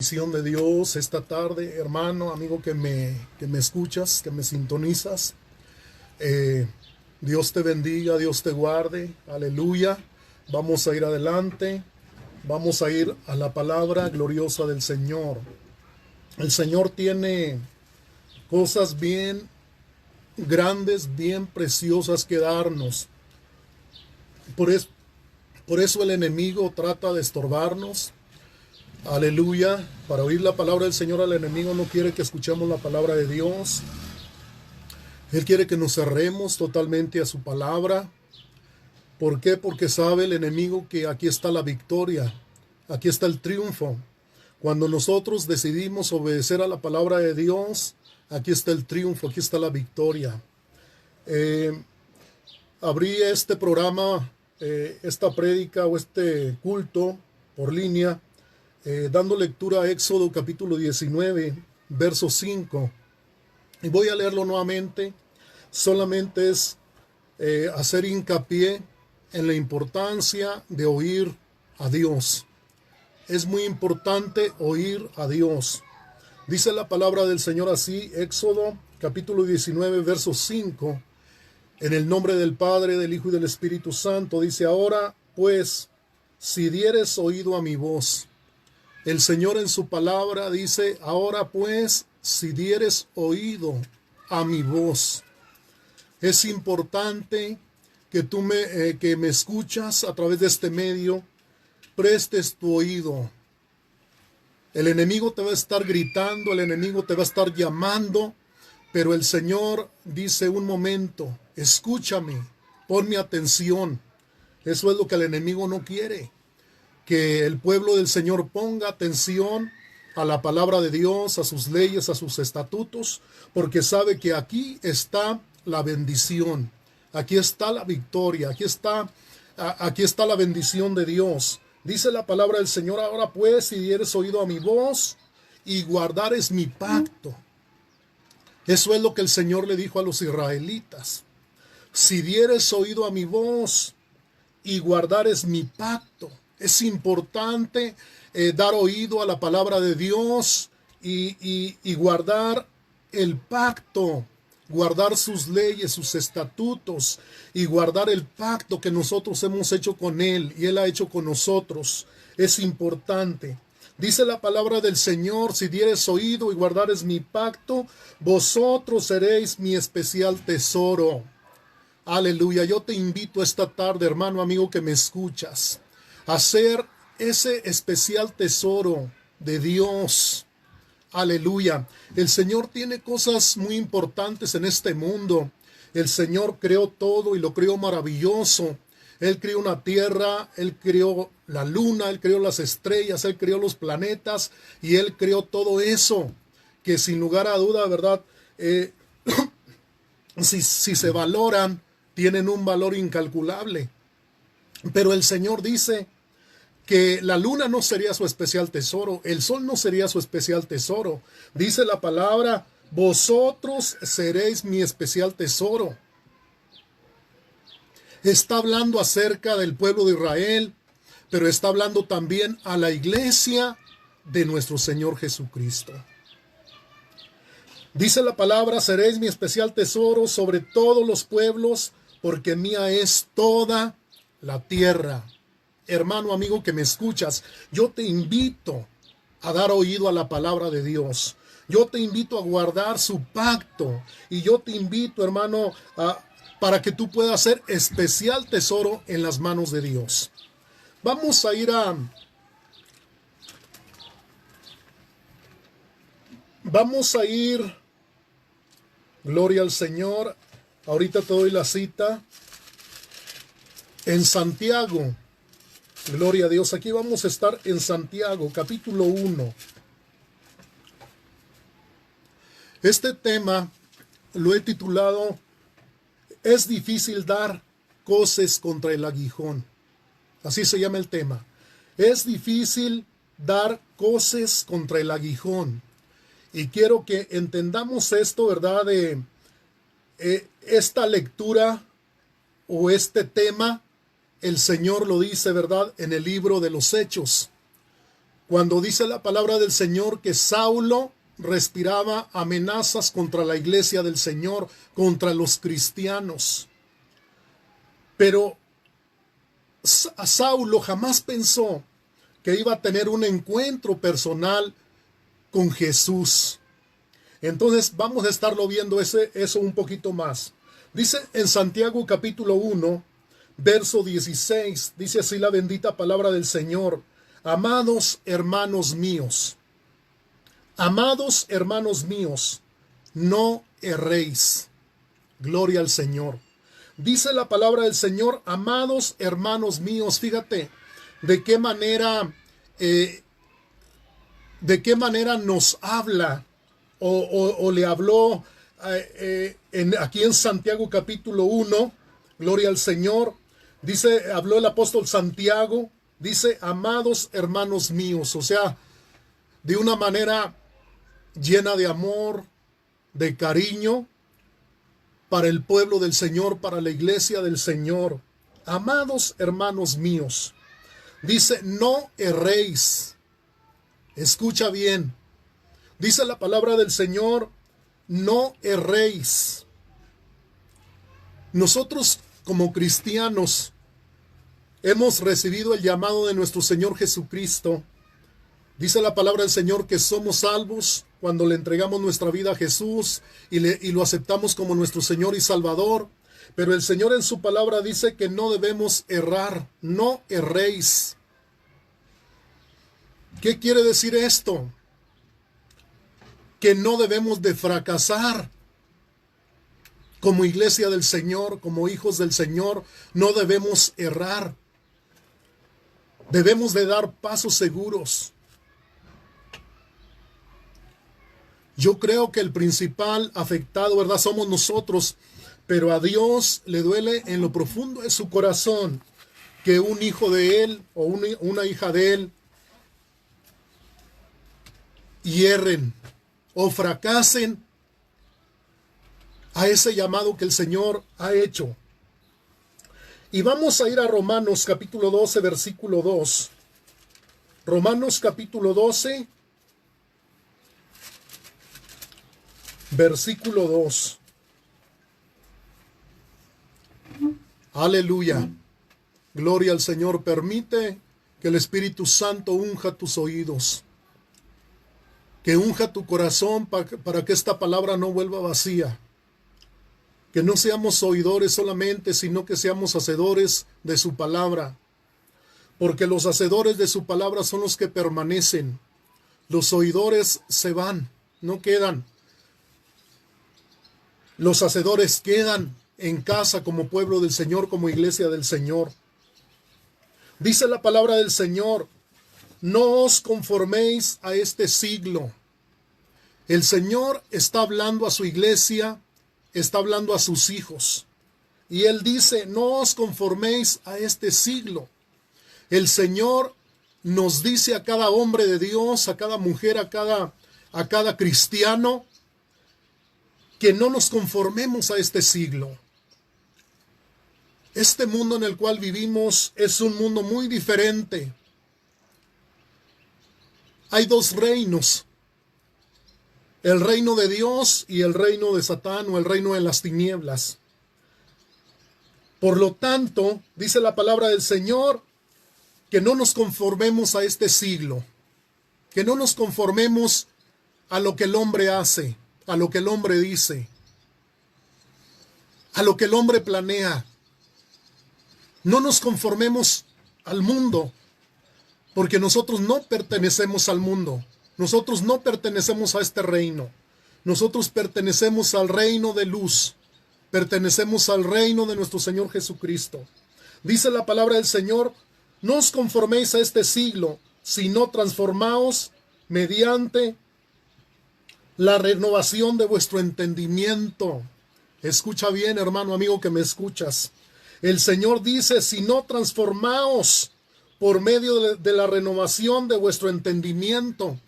Bendición de Dios esta tarde, hermano, amigo que me escuchas, que me sintonizas. Eh, Dios te bendiga, Dios te guarde, aleluya. Vamos a ir adelante, vamos a ir a la palabra gloriosa del Señor. El Señor tiene cosas bien grandes, bien preciosas que darnos. Por, es- por eso el enemigo trata de estorbarnos. Aleluya. Para oír la palabra del Señor, al enemigo no quiere que escuchemos la palabra de Dios. Él quiere que nos cerremos totalmente a su palabra. ¿Por qué? Porque sabe el enemigo que aquí está la victoria, aquí está el triunfo. Cuando nosotros decidimos obedecer a la palabra de Dios, aquí está el triunfo, aquí está la victoria. Eh, Abrí este programa, esta prédica o este culto por línea, dando lectura a Éxodo capítulo 19, verso 5. Y voy a leerlo nuevamente. Solamente es hacer hincapié en la importancia de oír a Dios. Es muy importante oír a Dios. Dice la palabra del Señor así, Éxodo capítulo 19, verso 5. En el nombre del Padre, del Hijo y del Espíritu Santo, dice: ahora pues, si dieres oído a mi voz. El Señor en su palabra dice: ahora pues, si dieres oído a mi voz. Es importante que que me escuchas a través de este medio, prestes tu oído. El enemigo te va a estar gritando, el enemigo te va a estar llamando, pero el Señor dice: un momento, escúchame, ponme atención. Eso es lo que el enemigo no quiere, que el pueblo del Señor ponga atención a la palabra de Dios, a sus leyes, a sus estatutos, porque sabe que aquí está la bendición, aquí está la victoria, aquí está la bendición de Dios. Dice la palabra del Señor: ahora pues, si dieres oído a mi voz y guardares mi pacto. Eso es lo que el Señor le dijo a los israelitas: si dieres oído a mi voz y guardares mi pacto. Es importante dar oído a la palabra de Dios y guardar el pacto, guardar sus leyes, sus estatutos y guardar el pacto que nosotros hemos hecho con Él y Él ha hecho con nosotros. Es importante. Dice la palabra del Señor: si dieres oído y guardares mi pacto, vosotros seréis mi especial tesoro. Aleluya. Yo te invito esta tarde, hermano, amigo que me escuchas, a ser ese especial tesoro de Dios. Aleluya. El Señor tiene cosas muy importantes en este mundo. El Señor creó todo y lo creó maravilloso. Él creó una tierra, Él creó la luna, Él creó las estrellas, Él creó los planetas y Él creó todo eso que, sin lugar a duda, ¿verdad? Si se valoran, tienen un valor incalculable. Pero el Señor dice que la luna no sería su especial tesoro, el sol no sería su especial tesoro. Dice la palabra: vosotros seréis mi especial tesoro. Está hablando acerca del pueblo de Israel, pero está hablando también a la iglesia de nuestro Señor Jesucristo. Dice la palabra: seréis mi especial tesoro sobre todos los pueblos, porque mía es toda la tierra. Hermano, amigo que me escuchas, yo te invito a dar oído a la palabra de Dios. Yo te invito a guardar su pacto. Y yo te invito, hermano, para que tú puedas ser especial tesoro en las manos de Dios. Vamos a ir a... Vamos a ir... Gloria al Señor. Ahorita te doy la cita. En Santiago. Gloria a Dios. Aquí vamos a estar en Santiago, capítulo 1. Este tema lo he titulado: es difícil dar coces contra el aguijón. Así se llama el tema. Es difícil dar coces contra el aguijón. Y quiero que entendamos esto, ¿verdad? Esta lectura o este tema, el Señor lo dice, ¿verdad?, en el libro de los Hechos. cuando dice la palabra del Señor que Saulo respiraba amenazas contra la iglesia del Señor, contra los cristianos. Pero a Saulo jamás pensó que iba a tener un encuentro personal con Jesús. Entonces vamos a estarlo viendo eso un poquito más. Dice en Santiago capítulo 1, verso 16, dice así la bendita palabra del Señor: amados hermanos míos, no erréis. Gloria al Señor. Dice la palabra del Señor, amados hermanos míos. Fíjate de qué manera nos habla o le habló aquí en Santiago capítulo 1. Gloria al Señor. Dice, habló el apóstol Santiago, dice, amados hermanos míos. O sea, de una manera llena de amor, de cariño, para el pueblo del Señor, para la iglesia del Señor. Amados hermanos míos, dice, no erréis. Escucha bien. Dice la palabra del Señor, no erréis. Nosotros como cristianos hemos recibido el llamado de nuestro Señor Jesucristo. Dice la palabra del Señor que somos salvos cuando le entregamos nuestra vida a Jesús y lo aceptamos como nuestro Señor y Salvador. Pero el Señor en su palabra dice que no debemos errar, no erréis. ¿Qué quiere decir esto? Que no debemos de fracasar. Como iglesia del Señor, como hijos del Señor, no debemos errar. Debemos de dar pasos seguros. Yo creo que el principal afectado, ¿verdad?, somos nosotros, pero a Dios le duele en lo profundo de su corazón que un hijo de Él o una hija de Él hierren o fracasen a ese llamado que el Señor ha hecho. Y vamos a ir a Romanos capítulo 12, versículo 2. Romanos capítulo 12, versículo 2. Aleluya. Gloria al Señor. Permite que el Espíritu Santo unja tus oídos, que unja tu corazón para que esta palabra no vuelva vacía. Que no seamos oidores solamente, sino que seamos hacedores de su palabra. Porque los hacedores de su palabra son los que permanecen. Los oidores se van, no quedan. Los hacedores quedan en casa como pueblo del Señor, como iglesia del Señor. Dice la palabra del Señor, no os conforméis a este siglo. El Señor está hablando a su iglesia, está hablando a sus hijos. Y Él dice, no os conforméis a este siglo. El Señor nos dice a cada hombre de Dios, a cada mujer, a cada cristiano, que no nos conformemos a este siglo. Este mundo en el cual vivimos es un mundo muy diferente. Hay dos reinos. El reino de Dios y el reino de Satán o el reino de las tinieblas. Por lo tanto, dice la palabra del Señor, que no nos conformemos a este siglo. Que no nos conformemos a lo que el hombre hace, a lo que el hombre dice, a lo que el hombre planea. No nos conformemos al mundo, porque nosotros no pertenecemos al mundo. Nosotros no pertenecemos a este reino. Nosotros pertenecemos al reino de luz. Pertenecemos al reino de nuestro Señor Jesucristo. Dice la palabra del Señor, no os conforméis a este siglo, sino transformaos mediante la renovación de vuestro entendimiento. Escucha bien, hermano, amigo, que me escuchas. El Señor dice, sino transformaos por medio de la renovación de vuestro entendimiento.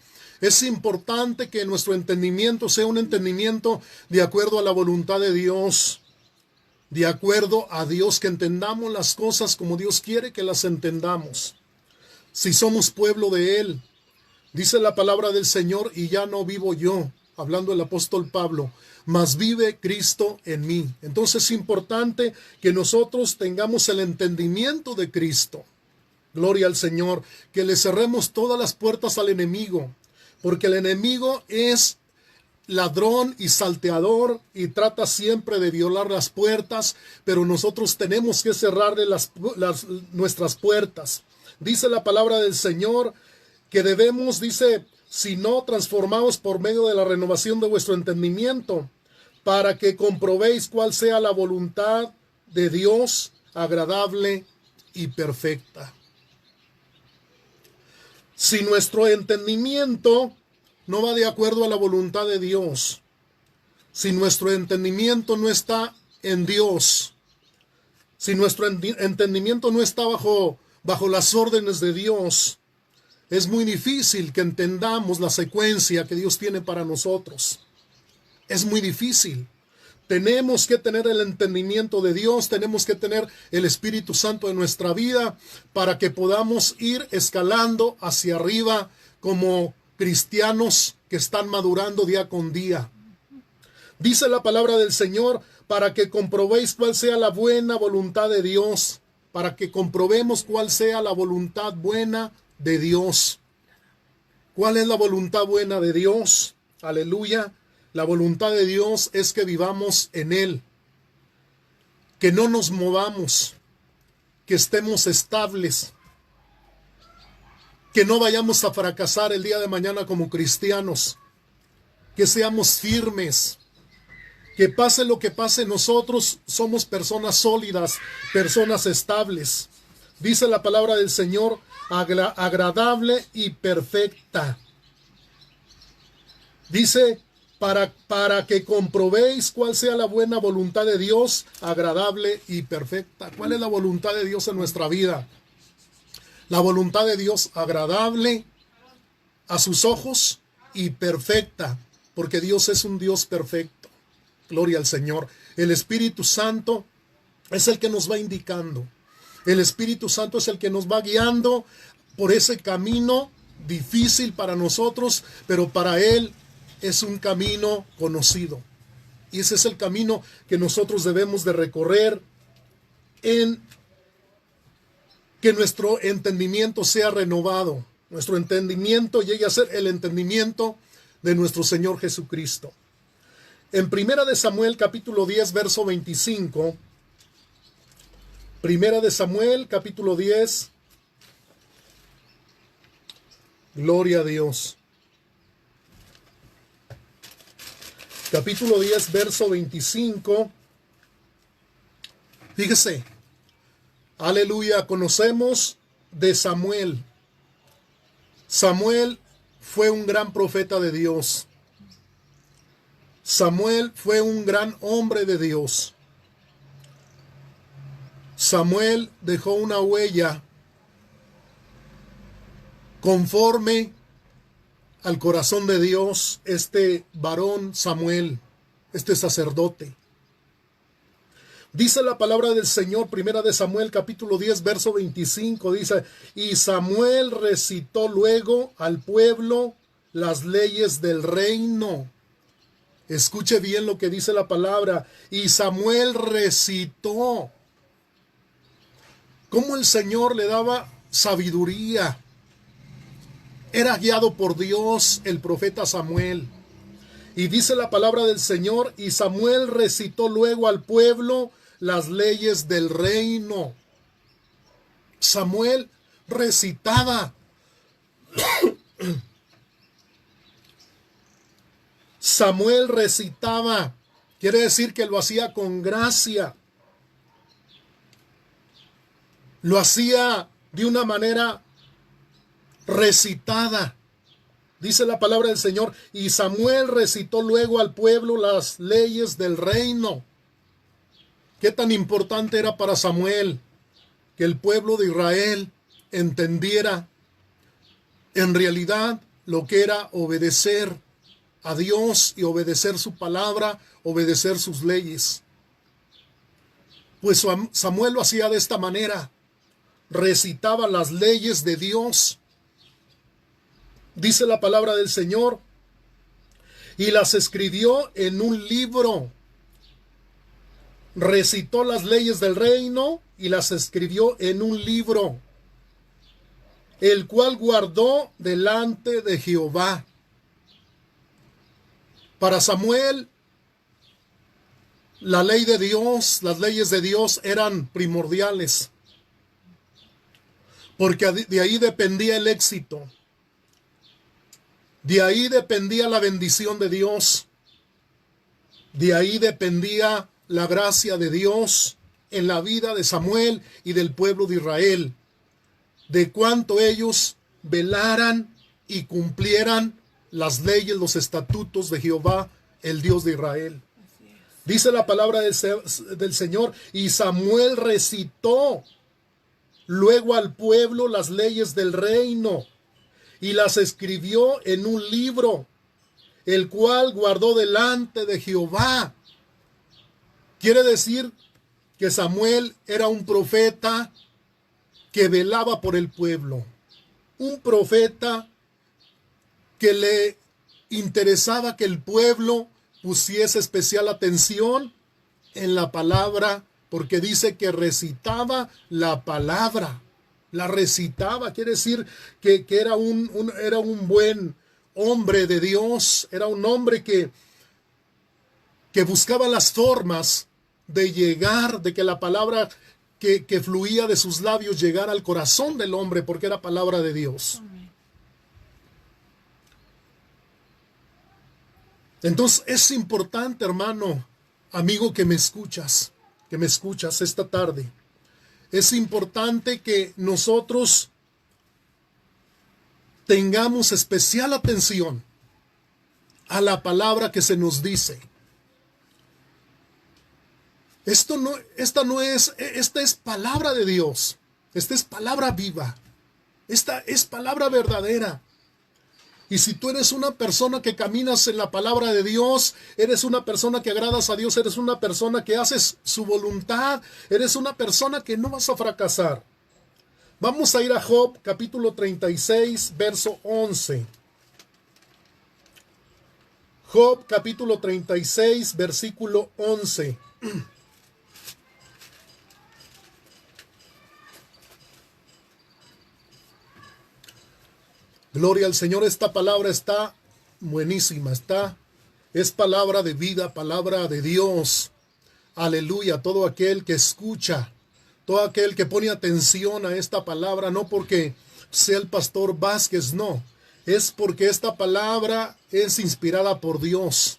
Es importante que nuestro entendimiento sea un entendimiento de acuerdo a la voluntad de Dios, de acuerdo a Dios, que entendamos las cosas como Dios quiere que las entendamos. Si somos pueblo de Él, Dice la palabra del Señor, y ya no vivo yo, hablando el apóstol Pablo, mas vive Cristo en mí. Entonces es importante que nosotros tengamos el entendimiento de Cristo. Gloria al Señor, que le cerremos todas las puertas al enemigo, porque el enemigo es ladrón y salteador y trata siempre de violar las puertas, pero nosotros tenemos que cerrarle nuestras puertas. Dice la palabra del Señor que debemos, dice, si no transformados por medio de la renovación de vuestro entendimiento, para que comprobéis cuál sea la voluntad de Dios, agradable y perfecta. Si nuestro entendimiento no va de acuerdo a la voluntad de Dios, si nuestro entendimiento no está en Dios, si nuestro entendimiento no está bajo las órdenes de Dios, es muy difícil que entendamos la secuencia que Dios tiene para nosotros. Es muy difícil. Tenemos que tener el entendimiento de Dios, tenemos que tener el Espíritu Santo en nuestra vida para que podamos ir escalando hacia arriba como cristianos que están madurando día con día. Dice la palabra del Señor, para que comprobéis cuál sea la buena voluntad de Dios, para que comprobemos cuál sea la voluntad buena de Dios. ¿Cuál es la voluntad buena de Dios? Aleluya. La voluntad de Dios es que vivamos en Él, que no nos movamos, que estemos estables, que no vayamos a fracasar el día de mañana como cristianos, que seamos firmes, que pase lo que pase, nosotros somos personas sólidas, personas estables. Dice la palabra del Señor, agradable y perfecta. Dice, para que comprobéis cuál sea la buena voluntad de Dios, agradable y perfecta. ¿Cuál es la voluntad de Dios en nuestra vida? La voluntad de Dios agradable a sus ojos y perfecta, porque Dios es un Dios perfecto. Gloria al Señor. El Espíritu Santo es el que nos va indicando. El Espíritu Santo es el que nos va guiando por ese camino difícil para nosotros, pero para Él es un camino conocido. Y ese es el camino que nosotros debemos de recorrer, en que nuestro entendimiento sea renovado. Nuestro entendimiento llegue a ser el entendimiento de nuestro Señor Jesucristo. En 1 de Samuel capítulo 10 verso 25, 1 de Samuel capítulo 10, gloria a Dios. Capítulo 10 verso 25, fíjese, aleluya, conocemos de Samuel. Samuel fue un gran profeta de Dios. Samuel fue un gran hombre de Dios. Samuel dejó una huella conforme al corazón de Dios, este varón Samuel, este sacerdote. Dice la palabra del Señor, 1 de Samuel capítulo 10 verso 25, dice, y Samuel recitó luego al pueblo las leyes del reino. Escuche bien lo que dice la palabra. Y Samuel recitó. Cómo el Señor le daba sabiduría. Era guiado por Dios el profeta Samuel. Y dice la palabra del Señor, y Samuel recitó luego al pueblo las leyes del reino. Samuel recitaba. Samuel recitaba, quiere decir que lo hacía con gracia. Lo hacía de una manera recitada. Dice la palabra del Señor, y Samuel recitó luego al pueblo las leyes del reino. ¿Qué tan importante era para Samuel que el pueblo de Israel entendiera en realidad lo que era obedecer a Dios y obedecer su palabra, obedecer sus leyes? Pues Samuel lo hacía de esta manera, recitaba las leyes de Dios. Dice la palabra del Señor, y las escribió en un libro. Recitó las leyes del reino y las escribió en un libro, el cual guardó delante de Jehová. Para Samuel, la ley de Dios, las leyes de Dios eran primordiales, porque de ahí dependía el éxito, de ahí dependía la bendición de Dios, de ahí dependía la gracia de Dios en la vida de Samuel y del pueblo de Israel, de cuánto ellos velaran y cumplieran las leyes, los estatutos de Jehová, el Dios de Israel. Dice la palabra del Señor, y Samuel recitó luego al pueblo las leyes del reino y las escribió en un libro, el cual guardó delante de Jehová. Quiere decir que Samuel era un profeta que velaba por el pueblo, un profeta que le interesaba que el pueblo pusiese especial atención en la palabra, porque dice que recitaba la palabra, la recitaba, quiere decir que era un buen hombre de Dios, era un hombre que buscaba las formas de llegar, de que la palabra que fluía de sus labios llegara al corazón del hombre, porque era palabra de Dios. Entonces es importante, hermano, amigo que me escuchas esta tarde, es importante que nosotros tengamos especial atención a la palabra que se nos dice. Esta es palabra de Dios. Esta es palabra viva. Esta es palabra verdadera. Y si tú eres una persona que caminas en la palabra de Dios, eres una persona que agradas a Dios, eres una persona que haces su voluntad, eres una persona que no vas a fracasar. Vamos a ir a Job, capítulo 36, verso 11. Job, capítulo 36, versículo 11. Gloria al Señor, esta palabra está buenísima, es palabra de vida, palabra de Dios. Aleluya, todo aquel que escucha, todo aquel que pone atención a esta palabra, no porque sea el pastor Vázquez, no, es porque esta palabra es inspirada por Dios.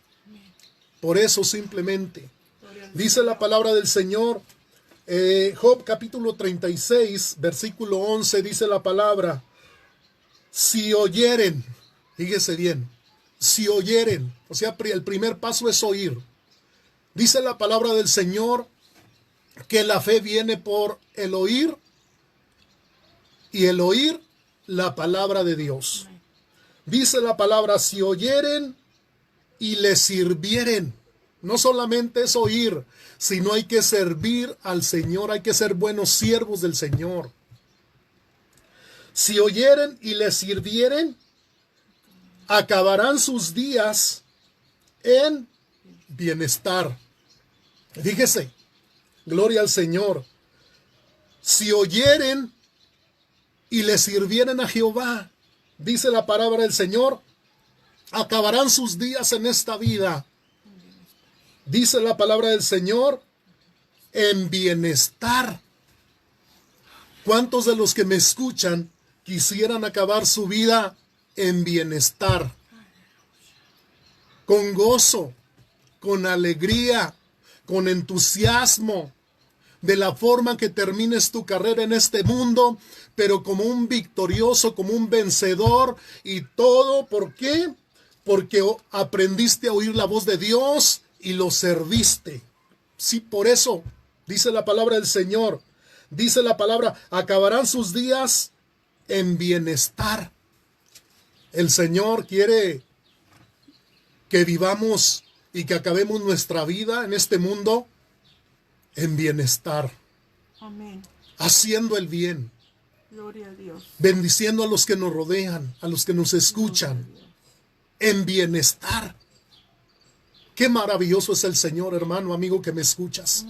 Por eso simplemente, dice la palabra del Señor, Job capítulo 36, versículo 11, dice la palabra, si oyeren, fíjese bien, si oyeren, o sea, el primer paso es oír. Dice la palabra del Señor que la fe viene por el oír y el oír la palabra de Dios. Dice la palabra, si oyeren y le sirvieren. No solamente es oír, sino hay que servir al Señor, hay que ser buenos siervos del Señor. Si oyeren y le sirvieren, acabarán sus días en bienestar. Fíjese, gloria al Señor. Si oyeren y le sirvieren a Jehová, dice la palabra del Señor, acabarán sus días en esta vida. Dice la palabra del Señor, en bienestar. ¿Cuántos de los que me escuchan quisieran acabar su vida en bienestar? Con gozo, con alegría, con entusiasmo, de la forma que termines tu carrera en este mundo, pero como un victorioso, como un vencedor, y todo, ¿por qué? Porque aprendiste a oír la voz de Dios y lo serviste. Sí, por eso, dice la palabra del Señor, dice la palabra, acabarán sus días en bienestar. El Señor quiere que vivamos y que acabemos nuestra vida en este mundo en bienestar. Amén. Haciendo el bien, Gloria a Dios. Bendiciendo a los que nos rodean, a los que nos escuchan, en bienestar. Qué maravilloso es el Señor, hermano, amigo que me escuchas.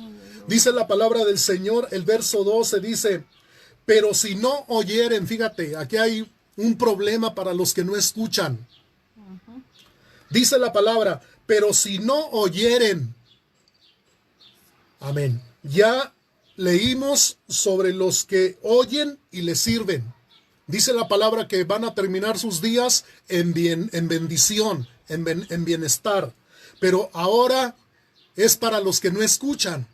Dice la palabra del Señor, el verso 12 dice, pero si no oyeren, fíjate, aquí hay un problema para los que no escuchan. Dice la palabra, pero si no oyeren. Amén. Ya leímos sobre los que oyen y les sirven. Dice la palabra que van a terminar sus días en bendición, en bienestar. Pero ahora es para los que no escuchan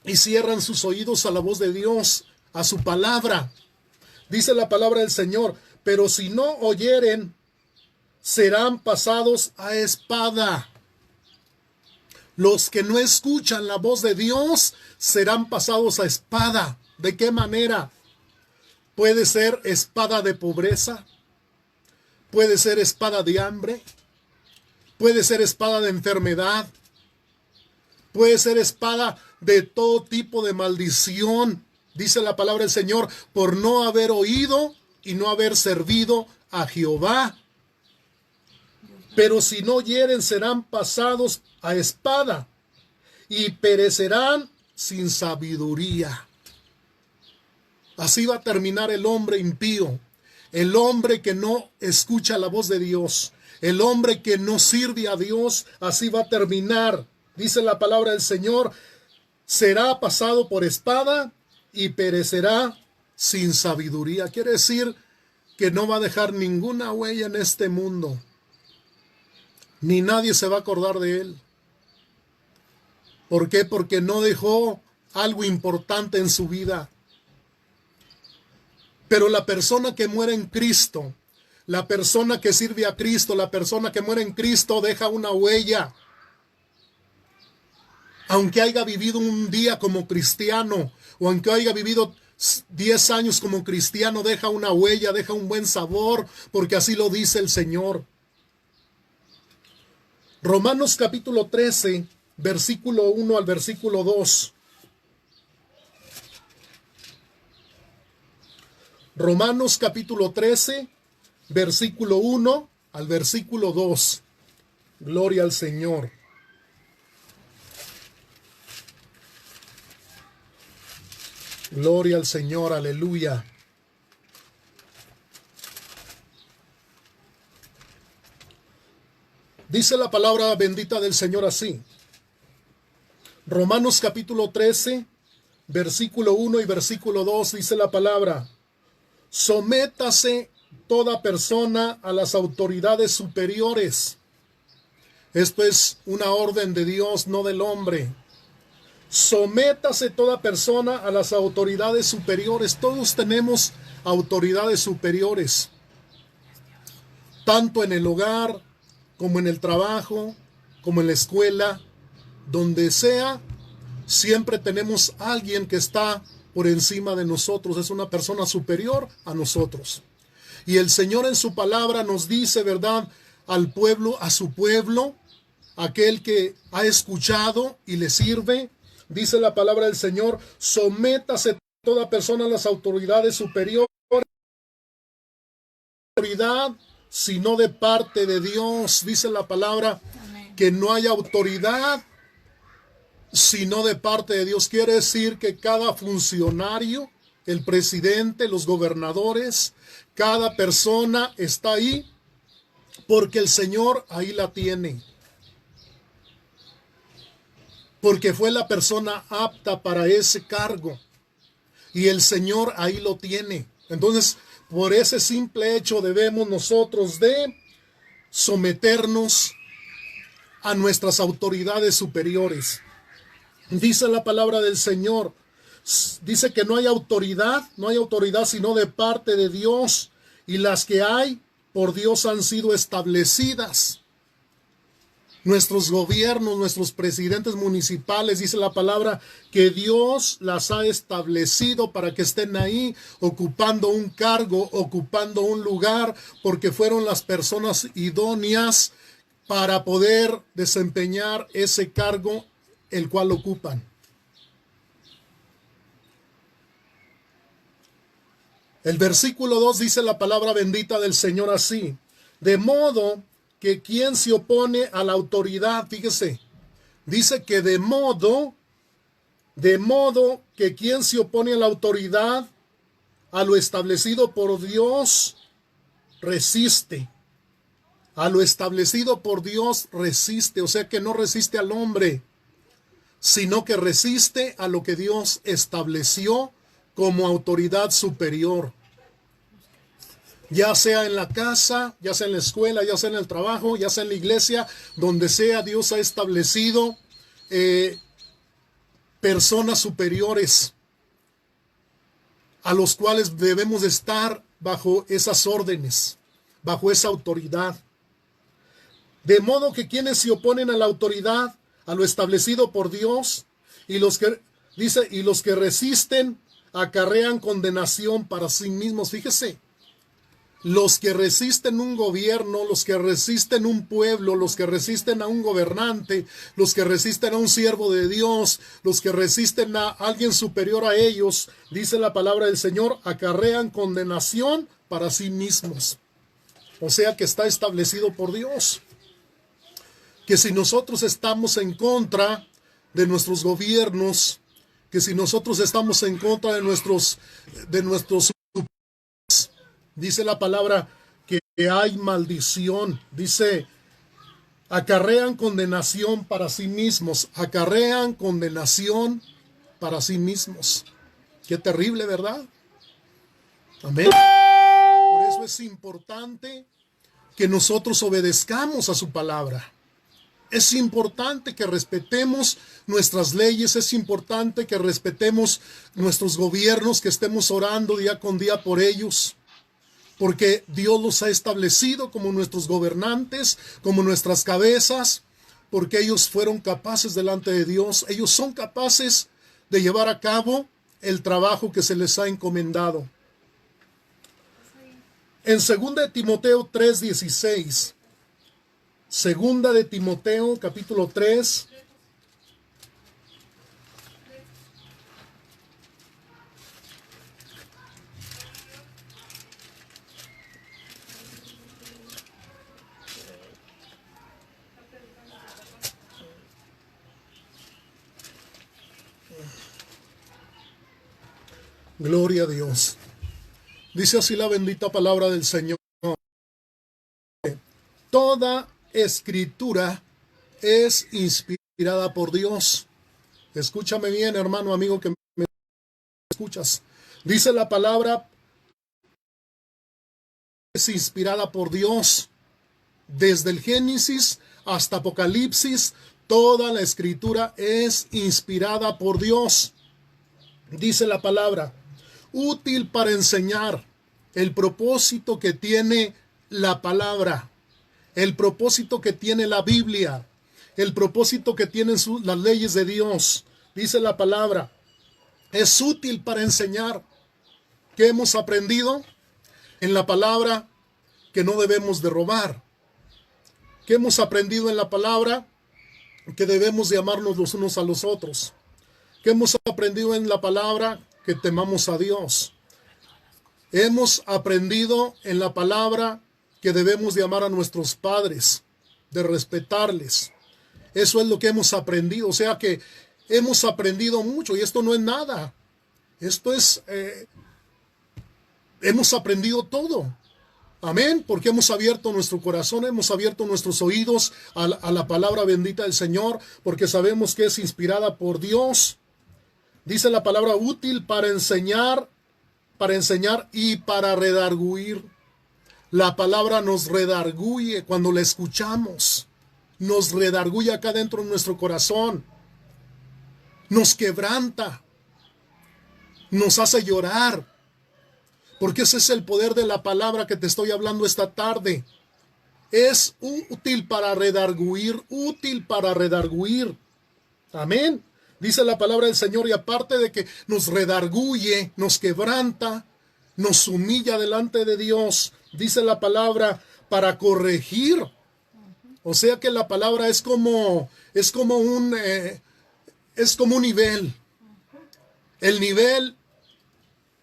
y cierran sus oídos a la voz de Dios, a su palabra. Dice la palabra del Señor, pero si no oyeren, serán pasados a espada. Los que no escuchan la voz de Dios serán pasados a espada. ¿De qué manera? Puede ser espada de pobreza, puede ser espada de hambre, puede ser espada de enfermedad, puede ser espada de todo tipo de maldición. Dice la palabra del Señor, por no haber oído y no haber servido a Jehová. Pero si no oyeren, serán pasados a espada y perecerán sin sabiduría. Así va a terminar el hombre impío, el hombre que no escucha la voz de Dios, el hombre que no sirve a Dios. Así va a terminar. Dice la palabra del Señor, será pasado por espada y perecerá sin sabiduría. Quiere decir que no va a dejar ninguna huella en este mundo, ni nadie se va a acordar de él. ¿Por qué? Porque no dejó algo importante en su vida. Pero la persona que muere en Cristo, la persona que sirve a Cristo, la persona que muere en Cristo deja una huella. Aunque haya vivido un día como cristiano, o aunque haya vivido 10 años como cristiano, deja una huella, deja un buen sabor, porque así lo dice el Señor. Romanos capítulo 13, versículo 1 al versículo 2. Romanos capítulo 13, versículo 1 al versículo 2. Gloria al Señor. Gloria al Señor, aleluya. Dice la palabra bendita del Señor así. Romanos capítulo 13, versículo 1 y versículo 2, dice la palabra: sométase toda persona a las autoridades superiores. Esto es una orden de Dios, no del hombre. Sométase toda persona a las autoridades superiores. Todos tenemos autoridades superiores, tanto en el hogar, como en el trabajo, como en la escuela, donde sea, siempre tenemos a alguien que está por encima de nosotros, es una persona superior a nosotros. Y el Señor en su palabra nos dice, ¿verdad?, al pueblo, a su pueblo, aquel que ha escuchado y le sirve, dice la palabra del Señor: sométase toda persona a las autoridades superiores. Autoridad sino de parte de Dios. Dice la palabra que no hay autoridad sino de parte de Dios. Quiere decir que cada funcionario, el presidente, los gobernadores, cada persona está ahí porque el Señor ahí la tiene, porque fue la persona apta para ese cargo y el Señor ahí lo tiene. Entonces, por ese simple hecho debemos nosotros de someternos a nuestras autoridades superiores. Dice la palabra del Señor, dice que no hay autoridad sino de parte de Dios, y las que hay por Dios han sido establecidas. Nuestros gobiernos, nuestros presidentes municipales, dice la palabra que Dios las ha establecido para que estén ahí ocupando un cargo, ocupando un lugar, porque fueron las personas idóneas para poder desempeñar ese cargo el cual ocupan. El versículo 2 dice la palabra bendita del Señor así: de modo que quien se opone a la autoridad, fíjese, dice que de modo que quien se opone a la autoridad, a lo establecido por Dios, resiste. A lo establecido por Dios resiste, o sea que no resiste al hombre, sino que resiste a lo que Dios estableció como autoridad superior. Ya sea en la casa, ya sea en la escuela, ya sea en el trabajo, ya sea en la iglesia, donde sea, Dios ha establecido personas superiores a los cuales debemos estar bajo esas órdenes, bajo esa autoridad. De modo que quienes se oponen a la autoridad, a lo establecido por Dios, y los que resisten, acarrean condenación para sí mismos. Fíjese, los que resisten un gobierno, los que resisten un pueblo, los que resisten a un gobernante, los que resisten a un siervo de Dios, los que resisten a alguien superior a ellos, dice la palabra del Señor, acarrean condenación para sí mismos. O sea que está establecido por Dios. Que si nosotros estamos en contra de nuestros gobiernos, que si nosotros estamos en contra de nuestros dice la palabra que hay maldición, dice, acarrean condenación para sí mismos, acarrean condenación para sí mismos. Qué terrible, ¿verdad? Amén. Por eso es importante que nosotros obedezcamos a su palabra. Es importante que respetemos nuestras leyes, es importante que respetemos nuestros gobiernos, que estemos orando día con día por ellos, porque Dios los ha establecido como nuestros gobernantes, como nuestras cabezas, porque ellos fueron capaces delante de Dios, ellos son capaces de llevar a cabo el trabajo que se les ha encomendado. En 2 de Timoteo 3:16, Segunda de Timoteo, capítulo 3. Gloria a Dios. Dice así la bendita palabra del Señor. Toda escritura es inspirada por Dios. Escúchame bien, hermano, amigo, que me escuchas. Dice la palabra, es inspirada por Dios. Desde el Génesis hasta Apocalipsis, toda la escritura es inspirada por Dios. Dice la palabra, útil para enseñar. El propósito que tiene la palabra, el propósito que tiene la Biblia, el propósito que tienen las leyes de Dios. Dice la palabra, es útil para enseñar. ¿Qué hemos aprendido? En la palabra que no debemos de robar. ¿Qué hemos aprendido en la palabra? Que debemos de amarnos los unos a los otros. ¿Qué hemos aprendido en la palabra? Que temamos a Dios. Hemos aprendido en la palabra que debemos de amar a nuestros padres, de respetarles. Eso es lo que hemos aprendido. O sea que hemos aprendido mucho y esto no es nada. Esto es, hemos aprendido todo. Amén, porque hemos abierto nuestro corazón, hemos abierto nuestros oídos a la palabra bendita del Señor, porque sabemos que es inspirada por Dios. Dice la palabra útil para enseñar y para redarguir. La palabra nos redarguye cuando la escuchamos. Nos redarguye acá dentro de nuestro corazón. Nos quebranta. Nos hace llorar. Porque ese es el poder de la palabra que te estoy hablando esta tarde. Es útil para redarguir, útil para redarguir. Amén. Dice la palabra del Señor, y aparte de que nos redarguye, nos quebranta, nos humilla delante de Dios, dice la palabra, para corregir. O sea que la palabra es como un nivel. El nivel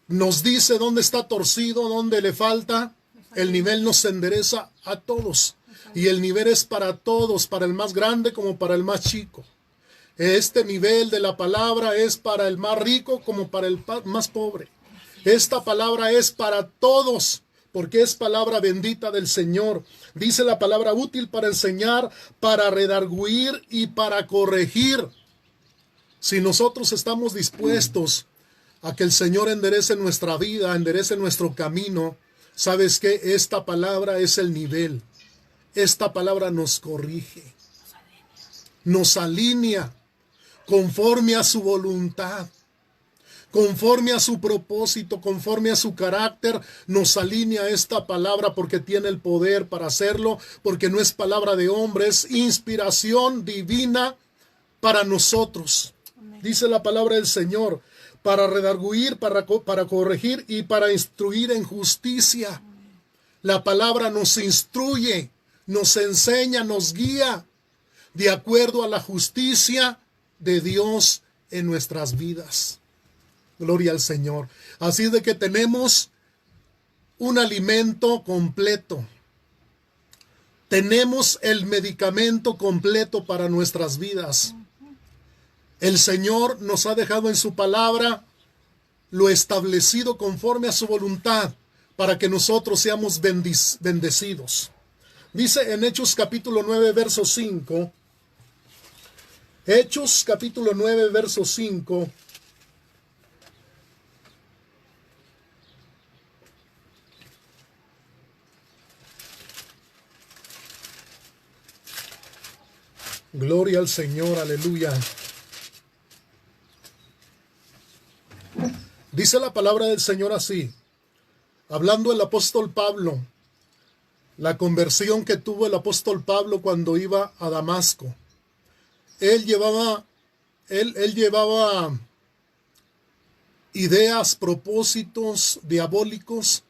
nos dice dónde está torcido, dónde le falta. El nivel nos endereza a todos. Y el nivel es para todos, para el más grande como para el más chico. Este nivel de la palabra es para el más rico como para el más pobre. Esta palabra es para todos, porque es palabra bendita del Señor. Dice la palabra útil para enseñar, para redarguir y para corregir. Si nosotros estamos dispuestos a que el Señor enderece nuestra vida, enderece nuestro camino, ¿sabes qué? Esta palabra es el nivel. Esta palabra nos corrige, nos alinea conforme a su voluntad, conforme a su propósito, conforme a su carácter. Nos alinea esta palabra porque tiene el poder para hacerlo, porque no es palabra de hombre, es inspiración divina para nosotros. Dice la palabra del Señor, para redarguir, para corregir y para instruir en justicia. La palabra nos instruye, nos enseña, nos guía de acuerdo a la justicia de Dios en nuestras vidas. Gloria al Señor. Así de que tenemos un alimento completo. Tenemos el medicamento completo para nuestras vidas. El Señor nos ha dejado en su palabra lo establecido conforme a su voluntad para que nosotros seamos bendecidos. Dice en Hechos capítulo 9, verso 5. Hechos capítulo 9, verso 5. Gloria al Señor, aleluya. Dice la palabra del Señor así, hablando el apóstol Pablo, la conversión que tuvo el apóstol Pablo cuando iba a Damasco. Él llevaba ideas, propósitos diabólicos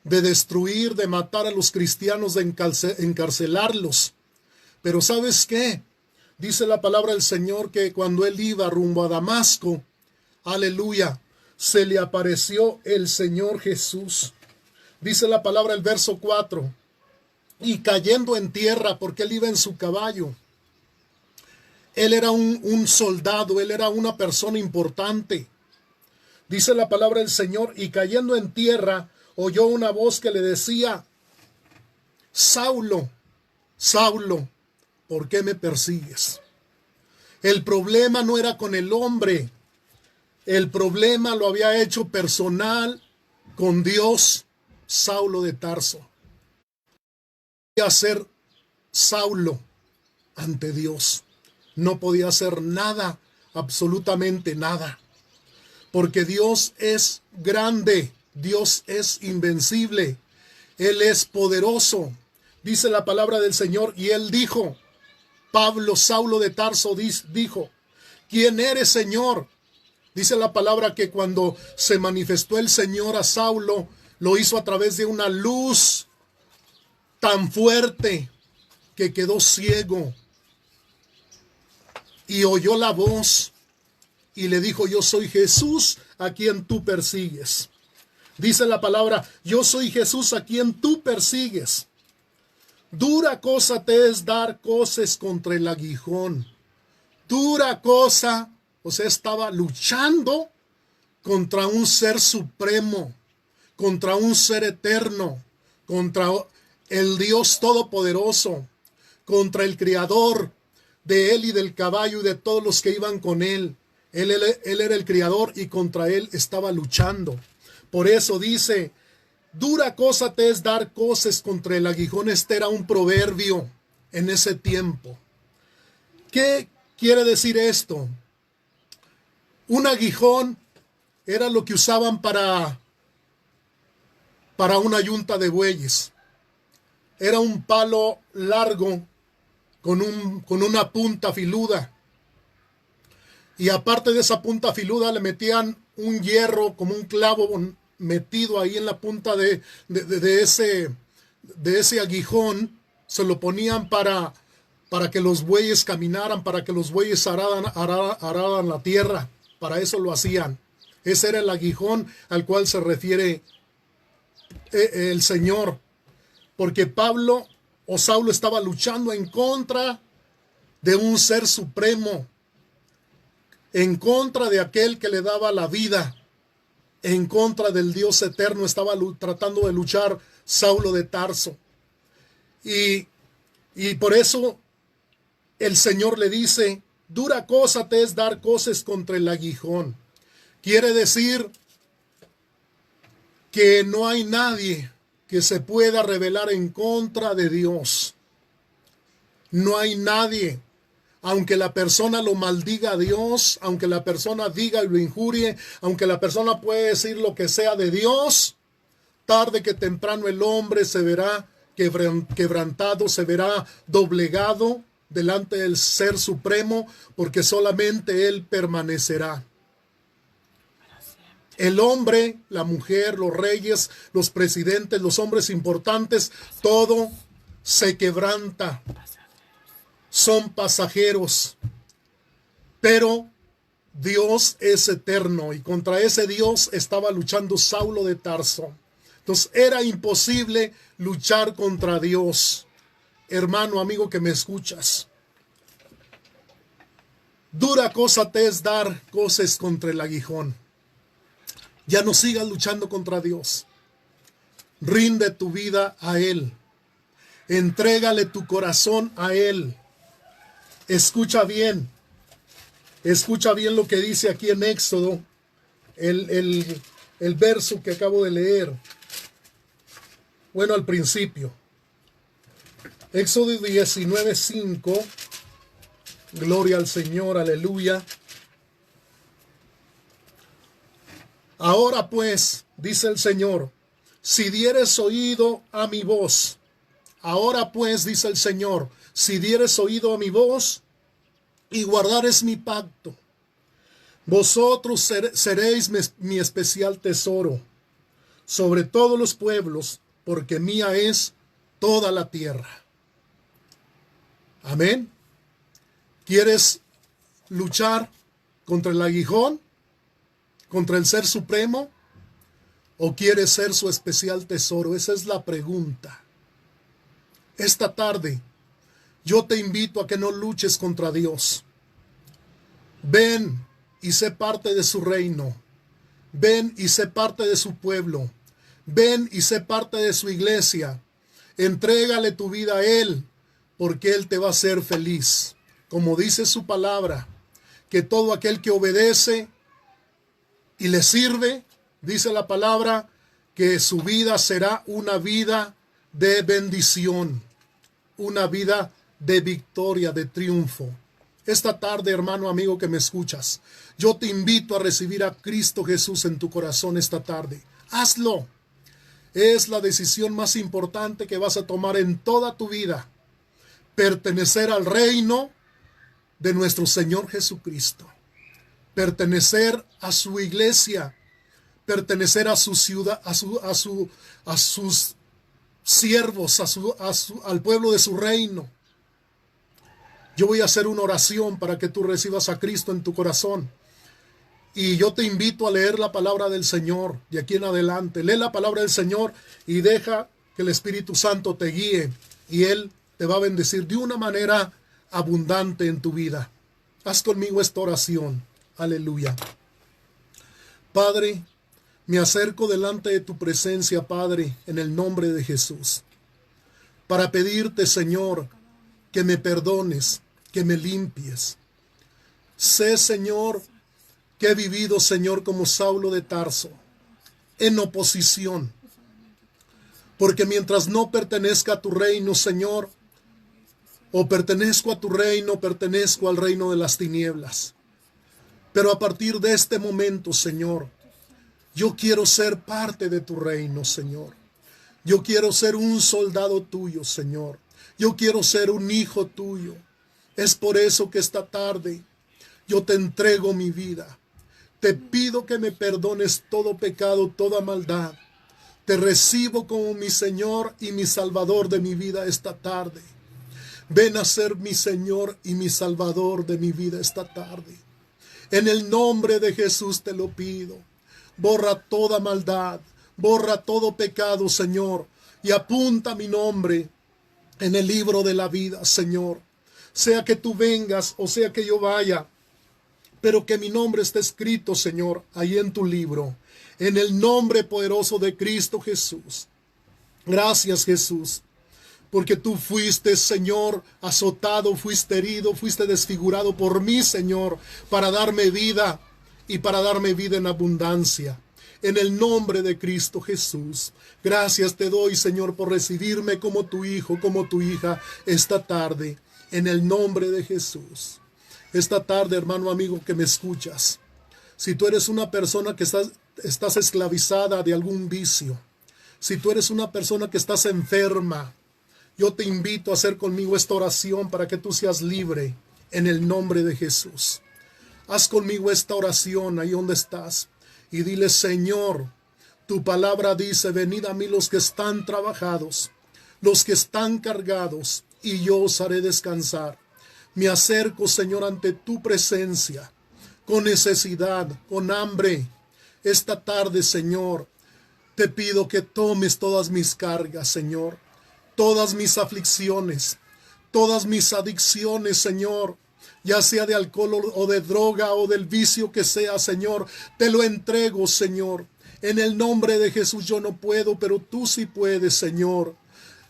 de destruir, de matar a los cristianos, de encarcelarlos. Pero ¿sabes qué? Dice la palabra del Señor que cuando él iba rumbo a Damasco, aleluya, se le apareció el Señor Jesús. Dice la palabra, el verso 4, y cayendo en tierra, porque él iba en su caballo. Él era un soldado, él era una persona importante. Dice la palabra del Señor, y cayendo en tierra, oyó una voz que le decía, Saulo, Saulo, ¿por qué me persigues? El problema no era con el hombre. El problema lo había hecho personal con Dios. Saulo de Tarso. Podía ser Saulo ante Dios. No podía hacer nada, absolutamente nada. Porque Dios es grande, Dios es invencible, Él es poderoso. Dice la palabra del Señor, y él dijo, Pablo, Saulo de Tarso, dijo, ¿quién eres, Señor? Dice la palabra que cuando se manifestó el Señor a Saulo, lo hizo a través de una luz tan fuerte que quedó ciego. Y oyó la voz y le dijo, yo soy Jesús a quien tú persigues. Dice la palabra, yo soy Jesús a quien tú persigues. Dura cosa te es dar coces contra el aguijón. Dura cosa, o sea, estaba luchando contra un ser supremo, contra un ser eterno, contra el Dios todopoderoso, contra el Creador de él y del caballo y de todos los que iban con él. Él era el Creador y contra él estaba luchando. Por eso dice, dura cosa te es dar coces contra el aguijón. Este era un proverbio en ese tiempo. ¿Qué quiere decir esto? Un aguijón era lo que usaban para una yunta de bueyes. Era un palo largo con una punta filuda. Y aparte de esa punta filuda le metían un hierro como un clavo metido ahí en la punta de ese aguijón. Se lo ponían para que los bueyes caminaran, para que los bueyes araran la tierra. Para eso lo hacían. Ese era el aguijón al cual se refiere el Señor. Porque Pablo o Saulo estaba luchando en contra de un ser supremo, en contra de aquel que le daba la vida, en contra del Dios eterno. Estaba tratando de luchar Saulo de Tarso. Y por eso el Señor le dice: dura cosa te es dar coces contra el aguijón. Quiere decir que no hay nadie que se pueda rebelar en contra de Dios. No hay nadie. Aunque la persona lo maldiga a Dios, aunque la persona diga y lo injurie, aunque la persona puede decir lo que sea de Dios, tarde que temprano el hombre se verá quebrantado, se verá doblegado delante del Ser Supremo, porque solamente Él permanecerá. El hombre, la mujer, los reyes, los presidentes, los hombres importantes, todo se quebranta. Son pasajeros. Pero Dios es eterno, y contra ese Dios estaba luchando Saulo de Tarso. Entonces era imposible luchar contra Dios. Hermano, amigo que me escuchas, dura cosa te es dar coces contra el aguijón. Ya no sigas luchando contra Dios. Rinde tu vida a Él. Entrégale tu corazón a Él. Escucha bien lo que dice aquí en Éxodo, el verso que acabo de leer. Bueno, al principio. Éxodo 19:5. Gloria al Señor, aleluya. Ahora pues, dice el Señor, si dieres oído a mi voz. Ahora pues, dice el Señor, si dieres oído a mi voz y guardares mi pacto, vosotros seréis mi especial tesoro sobre todos los pueblos, porque mía es toda la tierra. Amén. ¿Quieres luchar contra el aguijón? ¿Contra el Ser Supremo? ¿O quieres ser su especial tesoro? Esa es la pregunta. Esta tarde yo te invito a que no luches contra Dios. Ven y sé parte de su reino. Ven y sé parte de su pueblo. Ven y sé parte de su iglesia. Entrégale tu vida a Él, porque Él te va a hacer feliz. Como dice su palabra, que todo aquel que obedece y le sirve, dice la palabra, que su vida será una vida de bendición, una vida de victoria, de triunfo. Esta tarde, hermano, amigo que me escuchas, yo te invito a recibir a Cristo Jesús en tu corazón esta tarde. Hazlo. Es la decisión más importante que vas a tomar en toda tu vida. Pertenecer al reino de nuestro Señor Jesucristo. Pertenecer a su iglesia, pertenecer a su ciudad, a sus siervos, al pueblo de su reino. Yo voy a hacer una oración para que tú recibas a Cristo en tu corazón. Y yo te invito a leer la palabra del Señor de aquí en adelante. Lee la palabra del Señor y deja que el Espíritu Santo te guíe, y Él te va a bendecir de una manera abundante en tu vida. Haz conmigo esta oración. Aleluya. Padre, me acerco delante de tu presencia, Padre, en el nombre de Jesús, para pedirte, Señor, que me perdones, que me limpies. Sé, Señor, que he vivido, Señor, como Saulo de Tarso, en oposición, porque mientras no pertenezca a tu reino, Señor, o pertenezco a tu reino, pertenezco al reino de las tinieblas. Pero a partir de este momento, Señor, yo quiero ser parte de tu reino, Señor. Yo quiero ser un soldado tuyo, Señor. Yo quiero ser un hijo tuyo. Es por eso que esta tarde yo te entrego mi vida. Te pido que me perdones todo pecado, toda maldad. Te recibo como mi Señor y mi Salvador de mi vida esta tarde. Ven a ser mi Señor y mi Salvador de mi vida esta tarde. En el nombre de Jesús te lo pido. Borra toda maldad, borra todo pecado, Señor, y apunta mi nombre en el libro de la vida, Señor. Sea que tú vengas o sea que yo vaya, pero que mi nombre esté escrito, Señor, ahí en tu libro, en el nombre poderoso de Cristo Jesús. Gracias, Jesús, porque tú fuiste, Señor, azotado, fuiste herido, fuiste desfigurado por mí, Señor, para darme vida y para darme vida en abundancia. En el nombre de Cristo Jesús. Gracias te doy, Señor, por recibirme como tu hijo, como tu hija esta tarde. En el nombre de Jesús. Esta tarde, hermano amigo que me escuchas, si tú eres una persona que estás esclavizada de algún vicio, si tú eres una persona que estás enferma, yo te invito a hacer conmigo esta oración para que tú seas libre en el nombre de Jesús. Haz conmigo esta oración ahí donde estás y dile: Señor, tu palabra dice: venid a mí los que están trabajados, los que están cargados, y yo os haré descansar. Me acerco, Señor, ante tu presencia, con necesidad, con hambre. Esta tarde, Señor, te pido que tomes todas mis cargas, Señor, todas mis aflicciones, todas mis adicciones, Señor, ya sea de alcohol o de droga o del vicio que sea, Señor, te lo entrego, Señor. En el nombre de Jesús yo no puedo, pero tú sí puedes, Señor.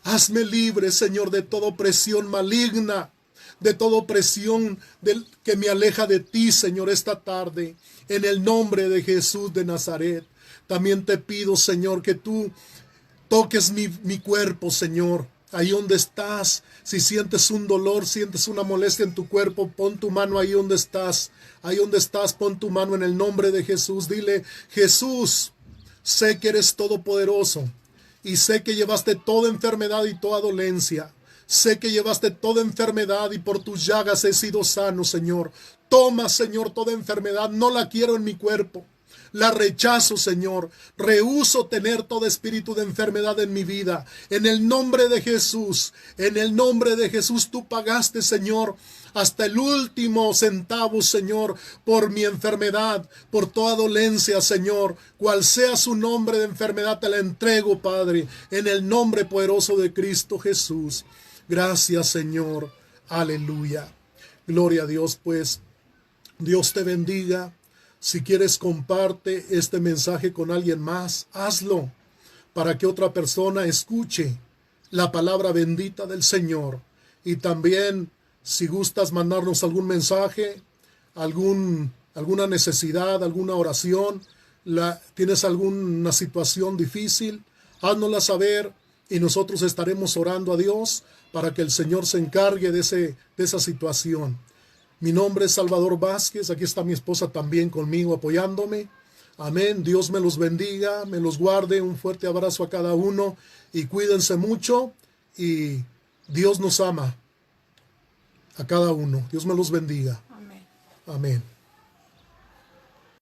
Hazme libre, Señor, de toda opresión maligna, de toda opresión que me aleja de ti, Señor, esta tarde. En el nombre de Jesús de Nazaret. También te pido, Señor, que tú toques mi cuerpo, Señor. Ahí donde estás, si sientes un dolor, sientes una molestia en tu cuerpo, pon tu mano ahí donde estás. Ahí donde estás, pon tu mano en el nombre de Jesús. Dile: Jesús, sé que eres todopoderoso y sé que llevaste toda enfermedad y toda dolencia. Sé que llevaste toda enfermedad y por tus llagas he sido sano, Señor. Toma, Señor, toda enfermedad. No la quiero en mi cuerpo. La rechazo, Señor. Rehúso tener todo espíritu de enfermedad en mi vida. En el nombre de Jesús, en el nombre de Jesús, tú pagaste, Señor, hasta el último centavo, Señor, por mi enfermedad, por toda dolencia, Señor. Cual sea su nombre de enfermedad, te la entrego, Padre, en el nombre poderoso de Cristo Jesús. Gracias, Señor. Aleluya. Gloria a Dios, pues. Dios te bendiga. Si quieres, comparte este mensaje con alguien más. Hazlo para que otra persona escuche la palabra bendita del Señor. Y también, si gustas mandarnos algún mensaje, alguna necesidad, alguna oración, tienes alguna situación difícil, háznosla saber y nosotros estaremos orando a Dios para que el Señor se encargue de esa situación. Mi nombre es Salvador Vázquez, aquí está mi esposa también conmigo apoyándome. Amén, Dios me los bendiga, me los guarde, un fuerte abrazo a cada uno y cuídense mucho y Dios nos ama a cada uno. Dios me los bendiga. Amén. Amén.